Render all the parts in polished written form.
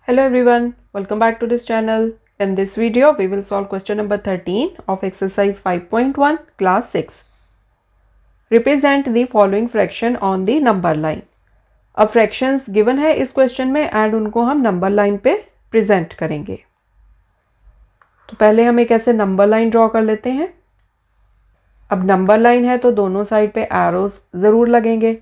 Hello everyone, welcome back to this channel. In this video, we will solve question number 13 of exercise 5.1 class 6. Represent the following fraction on the number line. अब fractions given है इस question में and उनको हम number line पे present करेंगे. तो पहले हम एक ऐसे number line draw कर लेते हैं. अब number line है तो दोनों साइड पे arrows ज़रूर लगेंगे.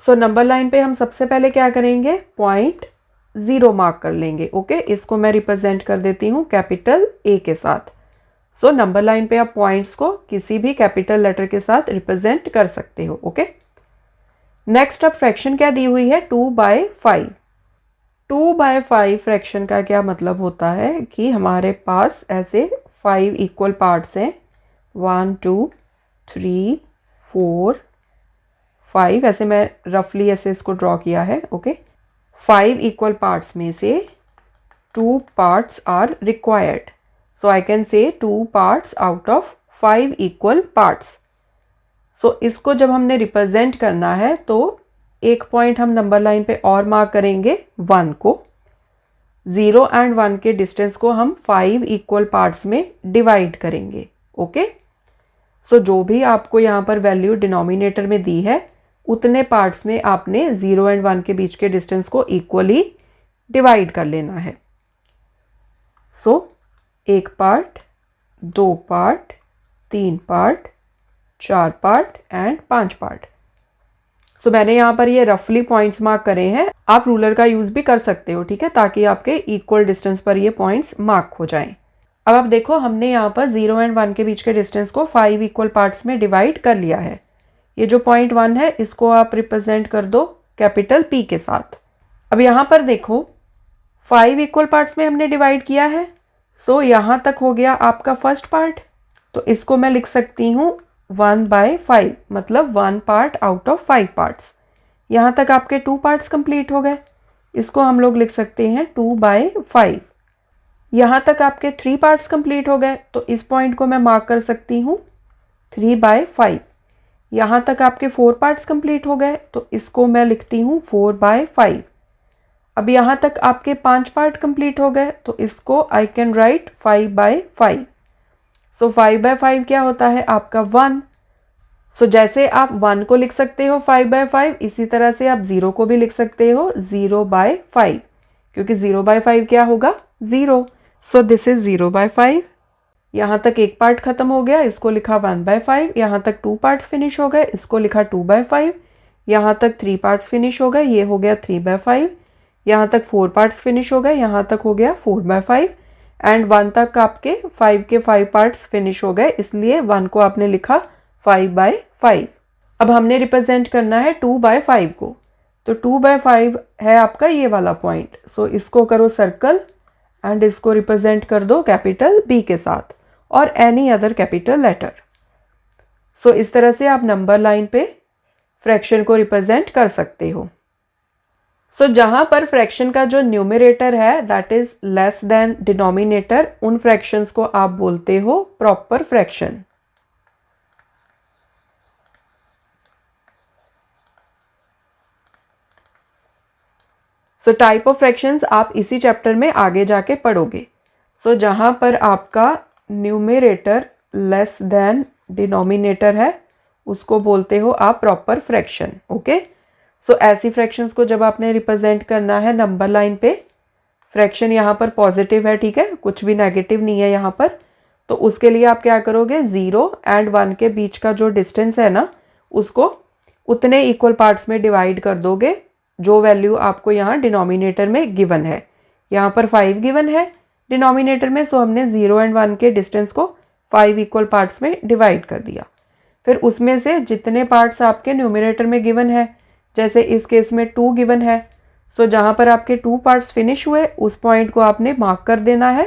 So number line पे हम सबसे पहले क्या करेंगे? Point 0 मार्क कर लेंगे. ओके, इसको मैं रिप्रेजेंट कर देती हूँ कैपिटल ए के साथ. सो नंबर लाइन पे आप पॉइंट्स को किसी भी कैपिटल लेटर के साथ रिप्रेजेंट कर सकते हो. ओके, नेक्स्ट अब फ्रैक्शन क्या दी हुई है? 2/5. 2/5 फ्रैक्शन का क्या मतलब होता है कि हमारे पास ऐसे 5 इक्वल पार्ट्स हैं. 1 2 3 4 5. ऐसे मैं रफली ऐसे इसको ड्रॉ किया है. ओके, 5 equal parts में से 2 parts are required. So I can say 2 parts out of 5 equal parts. So इसको जब हमने रिप्रेजेंट करना है तो एक पॉइंट हम नंबर लाइन पे और मार्क करेंगे 1 को. 0 एंड 1 के डिस्टेंस को हम 5 इक्वल पार्ट्स में डिवाइड करेंगे. ओके, सो जो भी आपको यहाँ पर वैल्यू डिनोमिनेटर में दी है उतने पार्ट्स में आपने 0 एंड 1 के बीच के डिस्टेंस को इक्वली डिवाइड कर लेना है. So 1 part, 2 part, 3 part, 4 part and 5 part. So मैंने यहाँ पर ये रफली पॉइंट्स मार्क करे हैं. आप रूलर का यूज भी कर सकते हो, ठीक है, ताकि आपके इक्वल डिस्टेंस पर ये पॉइंट्स मार्क हो जाएं. अब आप देखो, हमने यहाँ पर 0 एंड 1 के बीच के डिस्टेंस को 5 इक्वल पार्ट्स में डिवाइड कर लिया है. ये जो पॉइंट 1 है इसको आप रिप्रेजेंट कर दो कैपिटल P के साथ. अब यहाँ पर देखो 5 इक्वल पार्ट्स में हमने डिवाइड किया है. सो यहाँ तक हो गया आपका फर्स्ट पार्ट. तो इसको मैं लिख सकती हूँ 1/5, मतलब 1 पार्ट आउट ऑफ 5 पार्ट्स. यहाँ तक आपके 2 पार्ट्स कंप्लीट हो गए. इसको हम लोग लिख सकते हैं 2/5. यहाँ तक आपके 3 पार्ट्स कंप्लीट हो गए. तो इस पॉइंट को मैं मार्क कर सकती हूँ 3/5. यहाँ तक आपके 4 पार्ट्स कंप्लीट हो गए. तो इसको मैं लिखती हूँ 4/5. अब यहाँ तक आपके 5 पार्ट कंप्लीट हो गए. तो इसको आई कैन राइट 5/5. सो 5/5 क्या होता है आपका 1. सो जैसे आप 1 को लिख सकते हो 5/5, इसी तरह से आप 0 को भी लिख सकते हो 0/5, क्योंकि 0/5 क्या होगा? 0. सो दिस इज 0/5. यहाँ तक एक पार्ट खत्म हो गया, इसको लिखा 1/5. यहाँ तक 2 पार्ट्स फिनिश हो गए, इसको लिखा 2/5. यहाँ तक 3 पार्ट्स फिनिश हो गए, ये हो गया 3/5. यहाँ तक 4 पार्ट्स फिनिश हो गए, यहाँ तक हो गया 4/5. एंड 1 तक आपके 5 के 5 पार्ट्स फिनिश हो गए, इसलिए 1 को आपने लिखा 5/5. अब हमने रिप्रेजेंट करना है 2/5 को. तो 2/5 है आपका ये वाला पॉइंट. सो इसको करो सर्कल एंड इसको रिप्रेजेंट कर दो कैपिटल B के साथ और एनी अदर कैपिटल लेटर. सो इस तरह से आप नंबर लाइन पे फ्रैक्शन को रिप्रेजेंट कर सकते हो. सो जहां पर फ्रैक्शन का जो न्यूमरेटर है that is less than denominator, उन फ्रैक्शंस को आप बोलते हो proper fraction. So type of fractions आप इसी चैप्टर में आगे जाके पढ़ोगे. सो जहां पर आपका न्यूमरेटर लेस देन डिनोमिनेटर है उसको बोलते हो आप प्रॉपर फ्रैक्शन. ओके, सो ऐसी फ्रैक्शंस को जब आपने रिप्रेजेंट करना है नंबर लाइन पे, फ्रैक्शन यहाँ पर पॉजिटिव है, ठीक है, कुछ भी नेगेटिव नहीं है यहाँ पर. तो उसके लिए आप क्या करोगे? 0 एंड 1 के बीच का जो डिस्टेंस है ना उसको उतने इक्वल पार्ट्स में डिवाइड कर दोगे जो वैल्यू आपको यहाँ डिनोमिनेटर में गिवन है. यहाँ पर 5 गिवन है डिनोमिनेटर में, सो हमने 0 एंड 1 के डिस्टेंस को 5 इक्वल पार्ट्स में डिवाइड कर दिया. फिर उसमें से जितने पार्ट्स आपके न्यूमरेटर में गिवन है, जैसे इस केस में 2 गिवन है, सो जहाँ पर आपके 2 पार्ट्स फिनिश हुए उस पॉइंट को आपने मार्क कर देना है.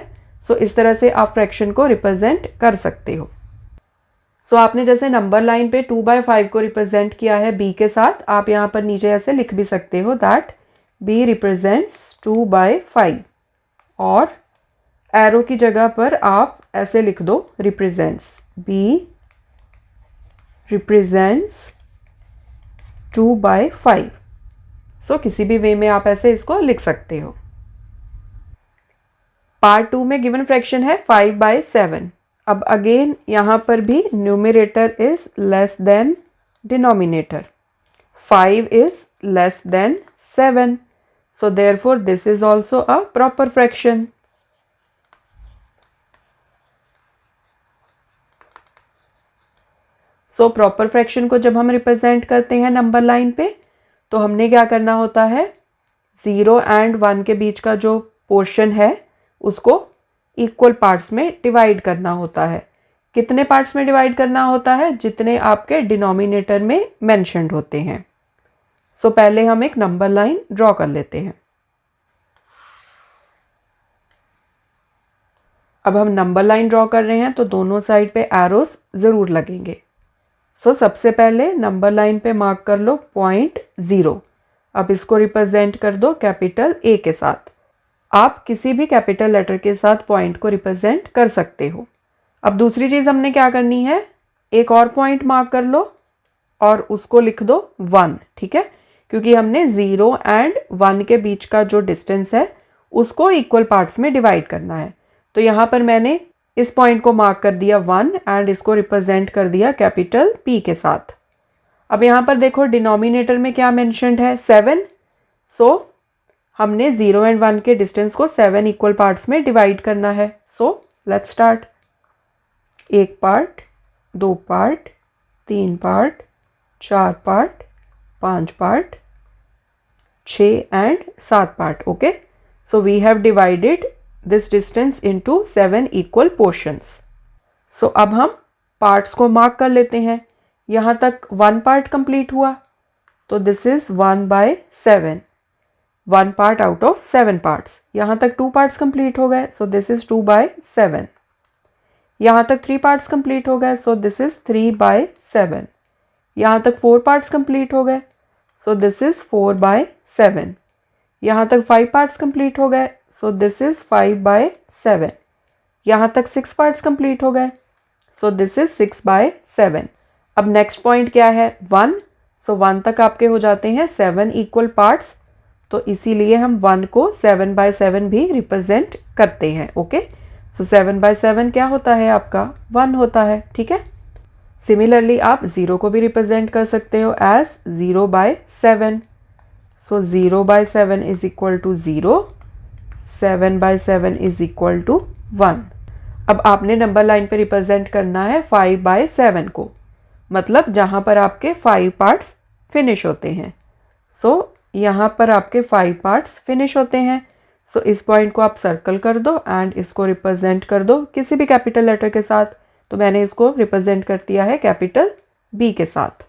सो इस तरह से आप फ्रैक्शन को रिप्रेजेंट कर सकते हो. सो आपने जैसे नंबर लाइन पे 2/5 को रिप्रेजेंट किया है B के साथ, आप यहाँ पर नीचे ऐसे लिख भी सकते हो दैट B रिप्रेजेंट्स 2/5. और एरो की जगह पर आप ऐसे लिख दो रिप्रेजेंट्स, B रिप्रेजेंट्स 2/5. सो किसी भी वे में आप ऐसे इसको लिख सकते हो. पार्ट 2 में गिवन फ्रैक्शन है 5/7। अब अगेन यहाँ पर भी numerator is less than denominator. 5 is less than 7. So therefore this is also a proper fraction. So proper fraction को जब हम रिप्रेजेंट करते हैं नंबर लाइन पे तो हमने क्या करना होता है, 0 and 1 के बीच का जो पोर्शन है उसको इक्वल पार्ट्स में डिवाइड करना होता है। कितने पार्ट्स में डिवाइड करना होता है? जितने आपके डिनोमिनेटर में मेंशन्ड होते हैं। सो पहले हम एक नंबर लाइन ड्रॉ कर लेते हैं। अब हम नंबर लाइन ड्रॉ कर रहे हैं तो दोनों साइड पे एरोस ज़रूर लगेंगे। सो सबसे पहले नंबर लाइन पे मार्क कर लो पॉइंट 0। अब इसको रिप्रेजेंट कर दो कैपिटल ए के साथ। आप किसी भी कैपिटल लेटर के साथ पॉइंट को रिप्रेजेंट कर सकते हो। अब दूसरी चीज़ हमने क्या करनी है, एक और पॉइंट मार्क कर लो और उसको लिख दो 1, ठीक है, क्योंकि हमने 0 and 1 के बीच का जो डिस्टेंस है उसको इक्वल पार्ट्स में डिवाइड करना है। तो यहाँ पर मैंने इस पॉइंट को मार्क कर दिया 1 एंड इसको रिप्रेजेंट कर दिया कैपिटल P के साथ। अब यहाँ पर देखो डिनोमिनेटर में क्या मेंशन्ड है, 7। सो हमने 0 and 1 के डिस्टेंस को 7 इक्वल पार्ट्स में डिवाइड करना है। So let's start. 1 part, 2 part, 3 part, 4 part, 5 part, 6 and 7 part. Okay, so we have divided this distance into 7 equal portions. So अब हम पार्ट्स को मार्क कर लेते हैं। यहाँ तक 1 पार्ट कंप्लीट हुआ तो this is 1/7, 1 part out of 7 parts. यहाँ तक 2 पार्ट्स कंप्लीट हो गए, सो दिस इज 2/7। यहाँ तक 3 पार्ट्स कंप्लीट हो गए, सो दिस इज 3/7। यहाँ तक 4 पार्ट्स कंप्लीट हो गए, सो दिस इज 4/7। यहाँ तक 5 पार्ट्स कंप्लीट हो गए, सो दिस इज 5/7। यहाँ तक 6 पार्ट्स कंप्लीट हो गए, सो दिस इज 6/7। अब नेक्स्ट पॉइंट क्या है, 1। सो 1 तक आपके हो जाते हैं 7 इक्वल पार्ट्स, तो इसीलिए हम 1 को 7/7 भी रिप्रेजेंट करते हैं। ओके, सो 7/7 क्या होता है आपका, 1 होता है, ठीक है। सिमिलरली आप 0 को भी रिप्रेजेंट कर सकते हो as 0/7। So 0/7 is equal to 0, 7/7 is equal to 1। अब आपने नंबर लाइन पे रिप्रेजेंट करना है 5/7 को, मतलब जहाँ पर आपके 5 पार्ट्स फिनिश होते हैं। सो यहाँ पर आपके 5 पार्ट्स फिनिश होते हैं। सो इस पॉइंट को आप सर्कल कर दो एंड इसको रिप्रेजेंट कर दो किसी भी कैपिटल लेटर के साथ। तो मैंने इसको रिप्रेजेंट कर दिया है कैपिटल B के साथ।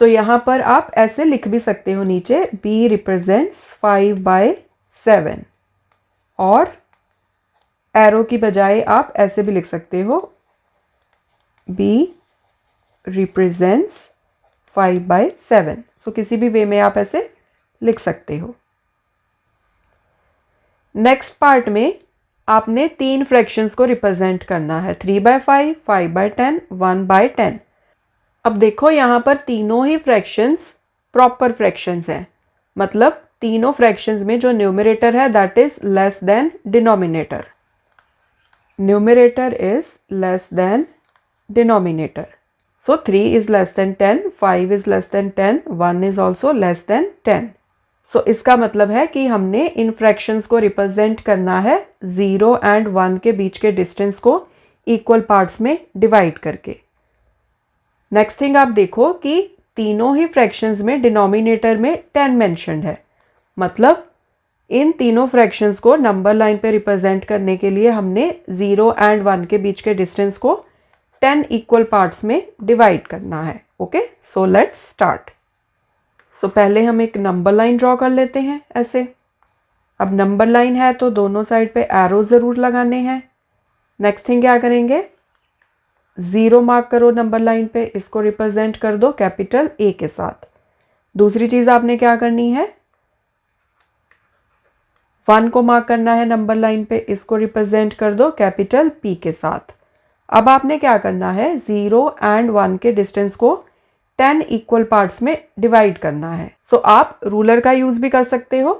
सो यहाँ पर आप ऐसे लिख भी सकते हो नीचे, B रिप्रेजेंट्स 5/7, और एरो की बजाय आप ऐसे भी लिख सकते हो, B रिप्रेजेंट्स 5/7। सो किसी भी वे में आप ऐसे लिख सकते हो। नेक्स्ट पार्ट में आपने 3 फ्रैक्शंस को रिप्रेजेंट करना है, 3/5, 5/10, 1/10। अब देखो यहाँ पर तीनों ही फ्रैक्शंस प्रॉपर फ्रैक्शंस हैं, मतलब तीनों फ्रैक्शंस में जो न्यूमरेटर है that is less than denominator. Numerator is less than denominator. So 3 is less than 10, 5 is less than 10, 1 is also less than 10. सो इसका मतलब है कि हमने इन फ्रैक्शंस को रिप्रेजेंट करना है 0 and 1 के बीच के डिस्टेंस को इक्वल पार्ट्स में डिवाइड करके। नेक्स्ट थिंग आप देखो कि तीनों ही फ्रैक्शंस में डिनोमिनेटर में 10 मेंशन्ड है, मतलब इन तीनों फ्रैक्शंस को नंबर लाइन पे रिप्रेजेंट करने के लिए हमने 0 and 1 के बीच के डिस्टेंस को 10 इक्वल पार्ट्स में डिवाइड करना है। Okay, so let's start. So पहले हम एक नंबर लाइन ड्रॉ कर लेते हैं ऐसे। अब नंबर लाइन है तो दोनों साइड पे एरो ज़रूर लगाने हैं। नेक्स्ट थिंग क्या करेंगे, 0 मार्क करो नंबर लाइन पे, इसको रिप्रेजेंट कर दो कैपिटल A के साथ। दूसरी चीज़ आपने क्या करनी है, 1 को मार्क करना है नंबर लाइन पे, इसको रिप्रेजेंट कर दो कैपिटल P के साथ। अब आपने क्या करना है, 0 and 1 के डिस्टेंस को 10 इक्वल पार्ट्स में डिवाइड करना है। सो आप रूलर का यूज़ भी कर सकते हो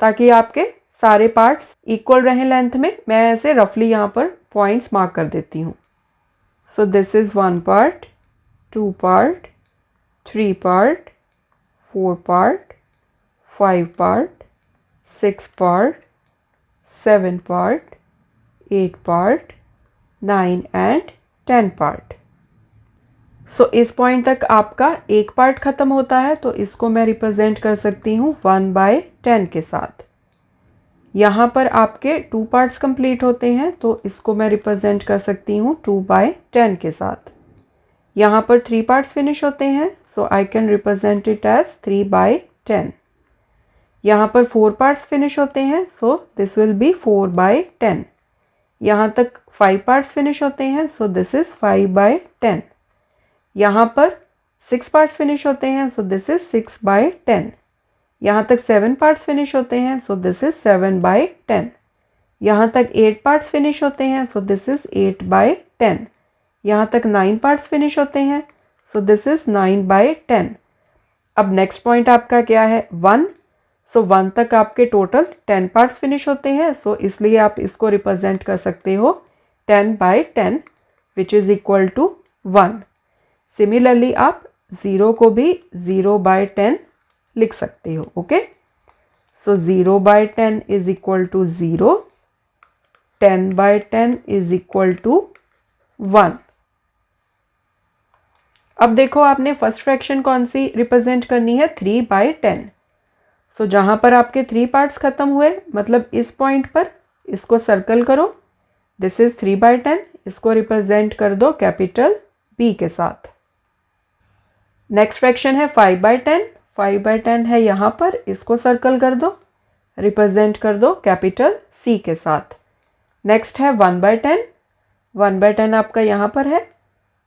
ताकि आपके सारे पार्ट्स इक्वल रहें लेंथ में, मैं ऐसे रफली यहाँ पर पॉइंट्स मार्क कर देती हूँ। So this is 1 part, 2 part, 3 part, 4 part, 5 part, 6 part, 7 part, 8 part, 9 and 10 part. So इस पॉइंट तक आपका एक पार्ट खत्म होता है, तो इसको मैं रिप्रेजेंट कर सकती हूँ 1/10 के साथ। यहाँ पर आपके 2 पार्ट्स कंप्लीट होते हैं, तो इसको मैं रिप्रेजेंट कर सकती हूँ 2/10 के साथ। यहाँ पर 3 पार्ट्स फिनिश होते हैं, so I can represent it as 3/10। यहाँ पर 4 पार्ट्स फिनिश होते हैं, सो दिस विल बी 4/10। यहाँ तक 5 पार्ट्स फिनिश होते हैं, सो दिस इज 5/10। यहाँ पर 6 पार्ट्स फिनिश होते हैं, सो दिस इज 6/10। यहाँ तक 7 पार्ट्स फिनिश होते हैं, सो दिस इज 7/10। यहाँ तक 8 पार्ट्स फिनिश होते हैं, सो दिस इज 8/10। यहाँ तक 9 पार्ट्स फिनिश होते हैं, सो दिस इज 9/10। अब नेक्स्ट पॉइंट आपका क्या है, 1। सो 1 तक आपके टोटल 10 पार्ट्स फिनिश होते हैं, सो इसलिए आप इसको रिप्रेजेंट कर सकते हो 10/10 which is equal to 1। Similarly आप 0 को भी 0/10 लिख सकते हो। Okay, so 0/10 is equal to 0, 10/10 is equal to 1। अब देखो आपने फर्स्ट फ्रैक्शन कौन सी रिप्रेजेंट करनी है, 3/10। सो जहां पर आपके 3 पार्ट्स खत्म हुए, मतलब इस पॉइंट पर इसको सर्कल करो, दिस इज 3/10, इसको रिप्रेजेंट कर दो कैपिटल B के साथ। नेक्स्ट फ्रैक्शन है 5/10, 5/10 है यहाँ पर, इसको सर्कल कर दो, रिप्रेजेंट कर दो कैपिटल C के साथ। नेक्स्ट है 1/10, 1/10 आपका यहाँ पर है,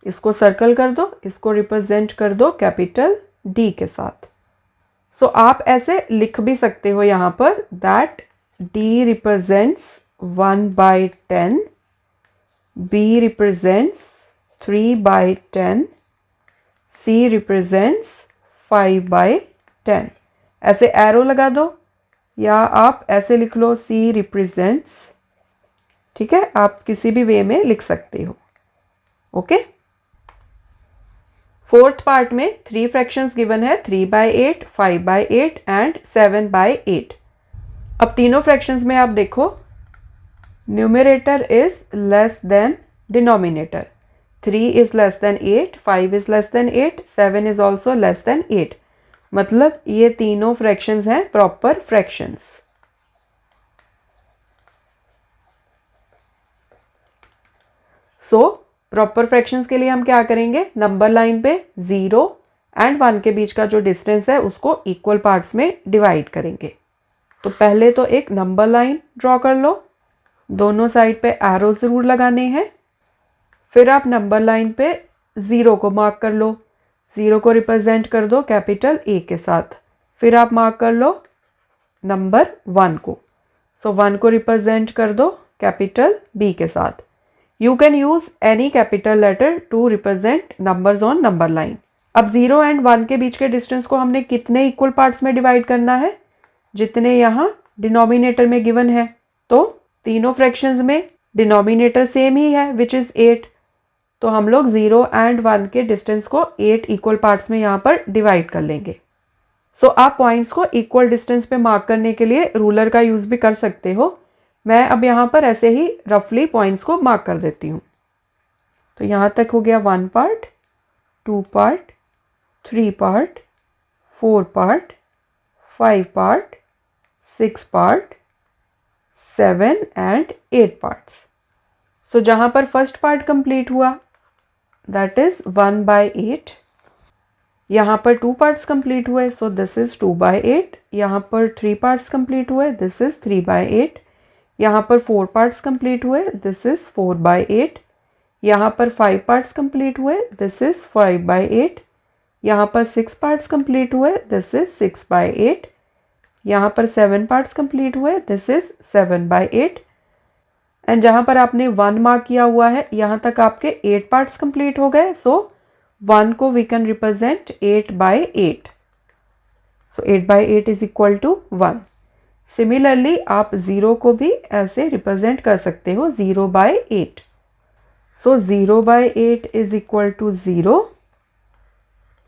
इसको सर्कल कर दो, इसको रिप्रेजेंट कर दो कैपिटल D के साथ। सो आप ऐसे लिख भी सकते हो यहाँ पर that D represents 1/10, B represents 3/10, C represents 5/10। ऐसे एरो लगा दो या आप ऐसे लिख लो C रिप्रेजेंट्स, ठीक है, आप किसी भी वे में लिख सकते हो। ओके, फोर्थ पार्ट में 3 फ्रैक्शंस गिवन है, 3/8, 5/8 एंड 7/8। अब तीनों फ्रैक्शंस में आप देखो numerator is less than denominator. 3 is less than 8, 5 is less than 8, 7 is also less than 8। मतलब ये तीनों फ्रैक्शंस हैं proper fractions. So proper fractions के लिए हम क्या करेंगे, नंबर लाइन पे 0 एंड 1 के बीच का जो डिस्टेंस है उसको इक्वल पार्ट्स में डिवाइड करेंगे। तो पहले तो एक नंबर लाइन ड्रॉ कर लो, दोनों साइड पे एरो जरूर लगाने हैं। फिर आप नंबर लाइन पे 0 को मार्क कर लो, 0 को रिप्रेजेंट कर दो कैपिटल A के साथ। फिर आप मार्क कर लो नंबर 1 को, सो 1 को रिप्रेजेंट कर दो कैपिटल B के साथ। You can use any capital letter to represent numbers on number line. अब 0 एंड 1 के बीच के डिस्टेंस को हमने कितने इक्वल पार्ट्स में डिवाइड करना है, जितने यहाँ डिनोमिनेटर में गिवन है। तो तीनों फ्रैक्शंस में डिनोमिनेटर सेम ही है विच इज 8, तो हम लोग 0 एंड 1 के डिस्टेंस को 8 इक्वल पार्ट्स में यहाँ पर डिवाइड कर लेंगे। सो आप पॉइंट्स को इक्वल डिस्टेंस पे मार्क करने के लिए रूलर का यूज भी कर सकते हो। मैं अब यहाँ पर ऐसे ही रफली पॉइंट्स को मार्क कर देती हूँ। तो यहाँ तक हो गया 1 part, 2 part, 3 part, 4 part, 5 part, 6 part, 7 and 8 parts. So जहाँ पर फर्स्ट पार्ट कंप्लीट हुआ दैट इज 1/8, यहाँ पर 2 पार्ट्स कंप्लीट हुए, सो दिस इज 2/8। यहाँ पर 3 पार्ट्स कंप्लीट हुए, दिस इज 3/8। यहाँ पर 4 पार्ट्स कंप्लीट हुए, दिस इज 4/8। यहाँ पर 5 पार्ट्स कंप्लीट हुए, दिस इज 5/8। यहाँ पर 6 पार्ट्स कंप्लीट हुए, दिस इज 6/8। यहाँ पर 7 पार्ट्स कंप्लीट हुए, दिस इज 7/8। एंड जहाँ पर आपने 1 मार्क किया हुआ है, यहाँ तक आपके 8 पार्ट्स कंप्लीट हो गए, सो 1 को we can represent 8/8। So 8/8 is equal to 1। Similarly आप 0 को भी ऐसे रिप्रेजेंट कर सकते हो 0/8. So 0/8 is equal to 0,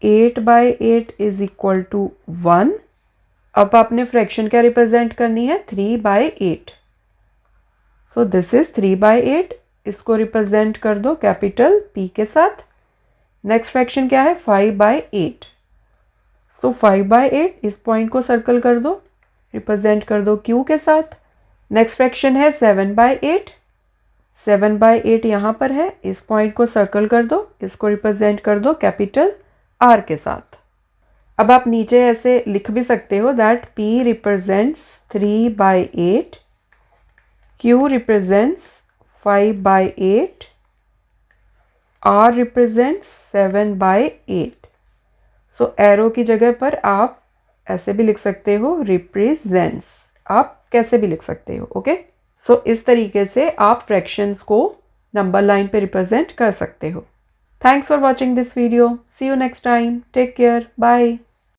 8/8 is equal to 1. अब आपने फ्रैक्शन क्या रिप्रेजेंट करनी है 3/8. So this is 3/8. इसको रिप्रेजेंट कर दो कैपिटल P के साथ. नेक्स्ट फ्रैक्शन क्या है 5/8. सो 5/8 इस पॉइंट को सर्कल कर दो, रिप्रेजेंट कर दो Q के साथ. नेक्स्ट फ्रैक्शन है 7/8. 7/8 यहाँ पर है, इस पॉइंट को सर्कल कर दो, इसको रिप्रेजेंट कर दो कैपिटल R के साथ. अब आप नीचे ऐसे लिख भी सकते हो that P represents 3/8, Q represents 5/8, R represents 7/8. So arrow की जगह पर आप ऐसे भी लिख सकते हो रिप्रेजेंट्स. आप कैसे भी लिख सकते हो. ओके. सो इस तरीके से आप फ्रैक्शंस को नंबर लाइन पे रिप्रेजेंट कर सकते हो. Thanks for watching this video. See you next time. Take care. Bye.